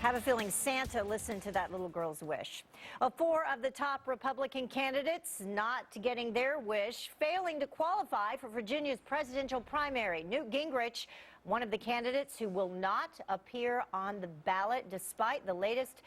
Have a feeling Santa listened to that little girl's wish. Four of the top Republican candidates not getting their wish, failing to qualify for Virginia's presidential primary. Newt Gingrich, one of the candidates who will not appear on the ballot despite the latest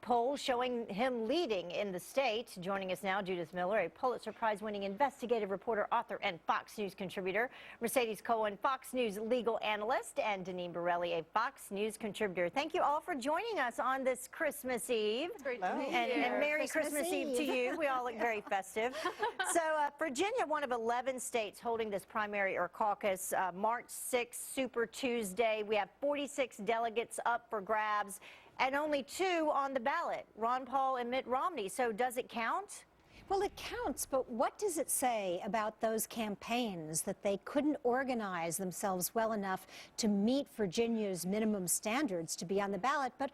poll showing him leading in the state. Joining us now, Judith Miller, a Pulitzer Prize-winning investigative reporter, author, and Fox News contributor. Mercedes Cohen, Fox News legal analyst, and Deneen Borelli, a Fox News contributor. Thank you all for joining us on this Christmas Eve. It's great to be and, here. and Merry Christmas Eve to you. We all look very festive. So Virginia, one of 11 states holding this primary or caucus, March 6th, Super Tuesday. We have 46 delegates up for grabs and only 2 on the ballot, Ron Paul and Mitt Romney. So does it count? Well, it counts, but what does it say about those campaigns that they couldn't organize themselves well enough to meet Virginia's minimum standards to be on the ballot? But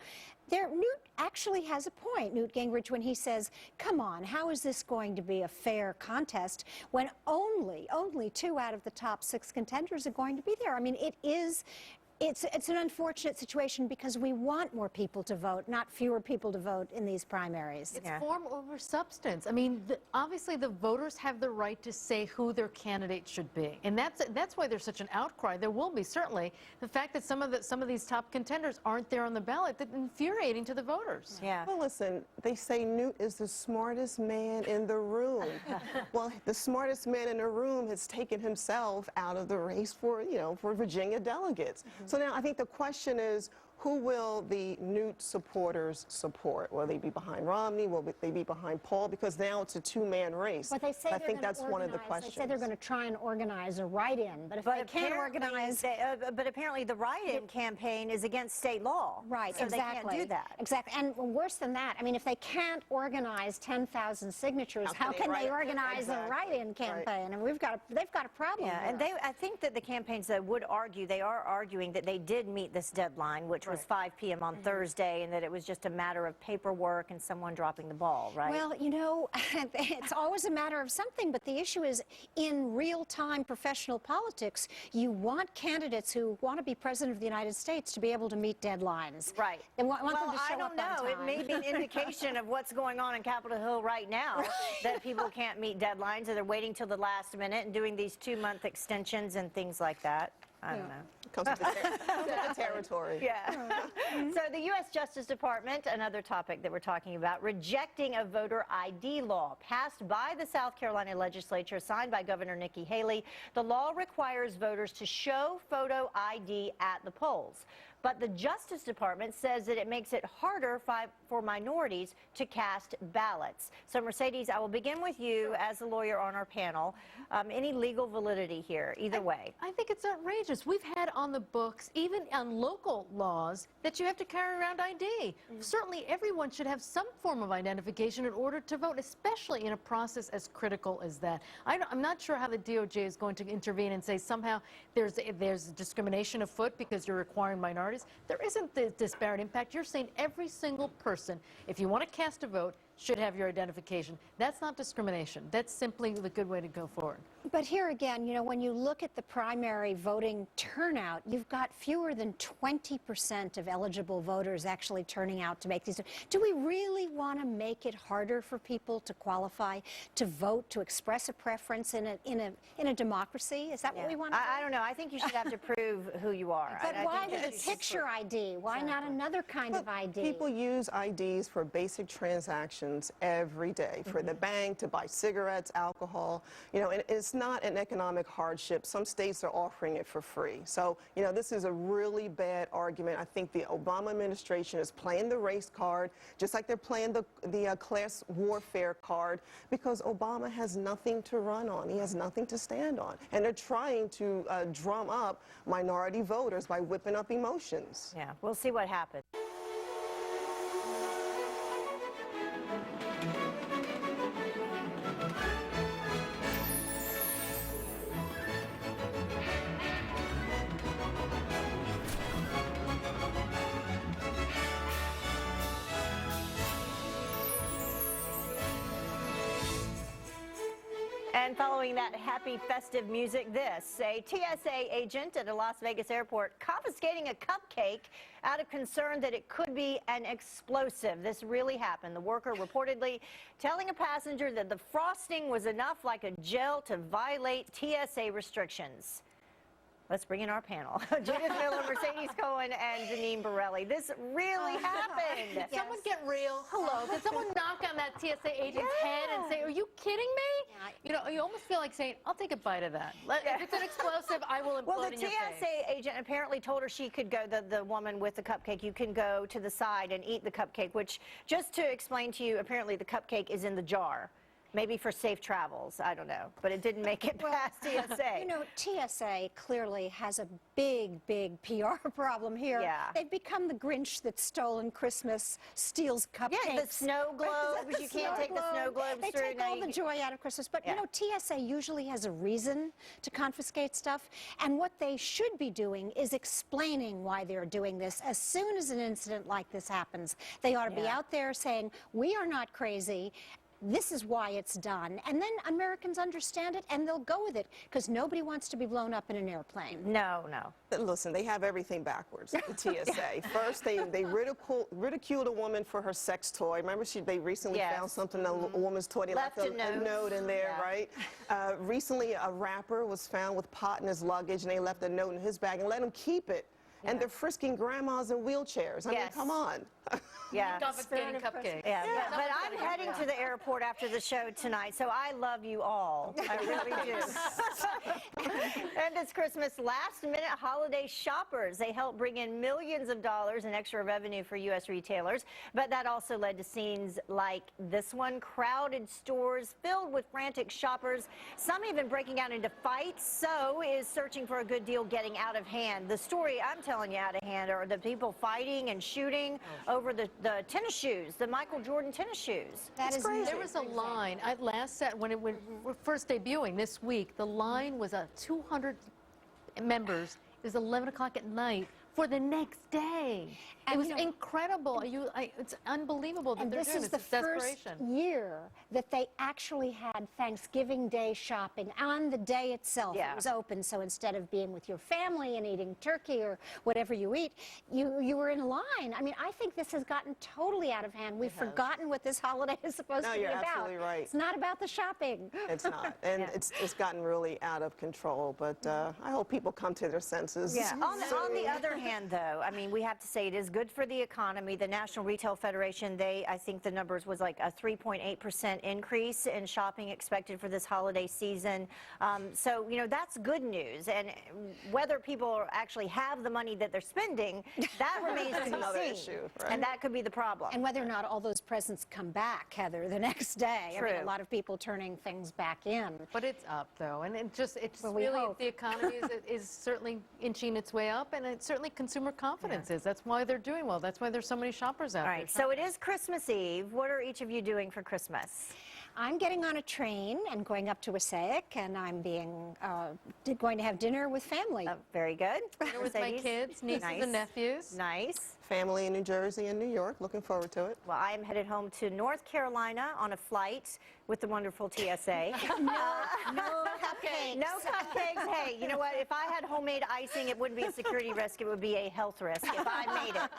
Newt actually has a point, Newt Gingrich, when he says, come on, how is this going to be a fair contest when only 2 out of the top 6 contenders are going to be there? I mean, it's an unfortunate situation because we want more people to vote, not fewer people to vote in these primaries. It's form over substance. I mean, obviously the voters have the right to say who their candidate should be, and that's why there's such an outcry. There will be, certainly. The fact that some of these top contenders aren't there on the ballot, that's infuriating to the voters. Yeah. Well, listen, they say Newt is the smartest man in the room. Well, the smartest man in the room has taken himself out of the race for Virginia delegates. So now I think the question is, who will the Newt supporters support? Will they be behind Romney? Will they be behind Paul? Because now it's a 2-man race. But they say I think that's one of the questions. They say they're going to try and organize a write-in, but if they can't organize... but apparently the write-in campaign is against state law. Right, so exactly. they can't do that. Exactly, and worse than that, I mean, if they can't organize 10,000 signatures, how can they organize a write-in campaign? And they've got a problem. Yeah, and I think that the campaigns that would argue, they are arguing that they did meet this deadline, which was 5 p.m. on Thursday, and that it was just a matter of paperwork and someone dropping the ball, right? Well, it's always a matter of something, but the issue is in real-time professional politics, you want candidates who want to be president of the United States to be able to meet deadlines. Right. They want them to show I don't up on know. time. It may be an indication of what's going on in Capitol Hill right now, that people can't meet deadlines, or they're waiting till the last minute and doing these 2-month extensions and things like that. I don't know. Comes with the territory. Yeah. So the U.S. Justice Department, another topic that we're talking about, rejecting a voter ID law passed by the South Carolina legislature, signed by Governor Nikki Haley. The law requires voters to show photo ID at the polls. But the Justice Department says that it makes it harder for minorities to cast ballots. So, Mercedes, I will begin with you as a lawyer on our panel. Any legal validity here, either way? I think it's outrageous. We've had on the books, even on local laws, that you have to carry around ID. Certainly everyone should have some form of identification in order to vote, especially in a process as critical as that. I'm not sure how the DOJ is going to intervene and say somehow there's discrimination afoot because you're requiring minorities. There isn't the disparate impact. You're saying every single person, if you want to cast a vote, should have your identification. That's not discrimination. That's simply the good way to go forward. But here again, when you look at the primary voting turnout, you've got fewer than 20% of eligible voters actually turning out to make these. Do we really want to make it harder for people to qualify, to vote, to express a preference in a democracy? Is that what we want to do? I don't know. I think you should have to prove who you are. But why the picture ID? Why not another kind of ID? People use IDs for basic transactions every day, for the bank, to buy cigarettes, alcohol. And it's not an economic hardship. Some states are offering it for free. So, this is a really bad argument. I think the Obama administration is playing the race card, just like they're playing the class warfare card, because Obama has nothing to run on. He has nothing to stand on. And they're trying to drum up minority voters by whipping up emotions. Yeah, we'll see what happens. And following that happy festive music, this, a TSA agent at a Las Vegas airport confiscating a cupcake out of concern that it could be an explosive. This really happened. The worker reportedly telling a passenger that the frosting was enough like a gel to violate TSA restrictions. Let's bring in our panel. Judith Miller, Mercedes Cohen, and Deneen Borelli. This really happened. Did someone get real? Hello. Did someone knock on that TSA agent's head and say, "Are you kidding me?" You know, you almost feel like saying, "I'll take a bite of that. If it's an explosive, I will implode in your face." Well, the TSA agent apparently told her she could go, the woman with the cupcake, you can go to the side and eat the cupcake, which, just to explain to you, apparently the cupcake is in the jar. Maybe for safe travels, I don't know, but it didn't make it past TSA. You know, TSA clearly has a big PR problem here. Yeah. They've become the Grinch that's stolen Christmas, steals cupcakes. Yeah, the snow globes. You can't take the snow globes They through. take all the joy out of Christmas. But, you know, TSA usually has a reason to confiscate stuff. And what they should be doing is explaining why they're doing this. As soon as an incident like this happens, they ought to be out there saying, we are not crazy. This is why it's done. And then Americans understand it and they'll go with it because nobody wants to be blown up in an airplane. No. But listen, they have everything backwards, the TSA. First, they ridiculed a woman for her sex toy. Remember, they recently found something, a woman's toy. They left a note in there, right? Recently, a rapper was found with pot in his luggage, and they left a note in his bag and let him keep it. And they're frisking grandmas in wheelchairs. I mean, come on. Confiscating cupcakes. But I'm heading to the airport after the show tonight, so I love you all. I really do. And it's Christmas last-minute holiday shoppers. They help bring in millions of dollars in extra revenue for U.S. retailers, but that also led to scenes like this one. Crowded stores filled with frantic shoppers, some even breaking out into fights. So is searching for a good deal getting out of hand. The story I'm telling you out of hand are the people fighting and shooting over the tennis shoes, the Michael Jordan tennis shoes. That is crazy. There was a line, when it was first debuting this week, the line was 200 members. It was 11 o'clock at night for the next day. It was incredible. It's unbelievable that they're doing this. This is the first year that they actually had Thanksgiving Day shopping on the day itself. It was open, so instead of being with your family and eating turkey or whatever you eat, you were in a line. I mean, I think this has gotten totally out of hand. We've forgotten what this holiday is supposed to be about. No, you're absolutely right. It's not about the shopping. It's not, and it's gotten really out of control, but I hope people come to their senses. Yeah. On the other hand, though, I mean, we have to say it is good for the economy. The National Retail Federation, I think the numbers was like a 3.8% increase in shopping expected for this holiday season. So, you know, that's good news. And whether people actually have the money that they're spending, that remains to be another seen. issue, right? And that could be the problem. And whether or not all those presents come back, Heather, the next day. True. I mean, a lot of people turning things back in. But it's up, though, and it's Well, we really, hope. the economy is certainly inching its way up, and it's certainly consumer confidence is. That's why they're doing well. That's why there's so many shoppers out there. All right, so it is Christmas Eve. What are each of you doing for Christmas? I'm getting on a train and going up to Wassaic, and I'm going to have dinner with family. Very good. Dinner with my kids, nieces and nephews. Nice. Family in New Jersey and New York. Looking forward to it. Well, I'm headed home to North Carolina on a flight with the wonderful TSA. No cupcakes. No cupcakes. Hey, you know what? If I had homemade icing, it wouldn't be a security risk. It would be a health risk if I made it.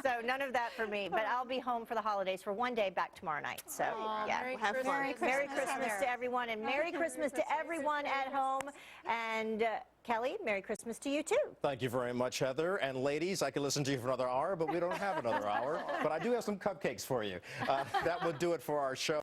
So none of that for me. But I'll be home for the holidays for one day, back tomorrow night. So, Merry have fun. Christmas. Merry Christmas to everyone, and Merry Christmas to everyone at home. And Kelly, Merry Christmas to you, too. Thank you very much, Heather. And ladies, I could listen to you for another hour, but we don't have another hour. But I do have some cupcakes for you. That would do it for our show.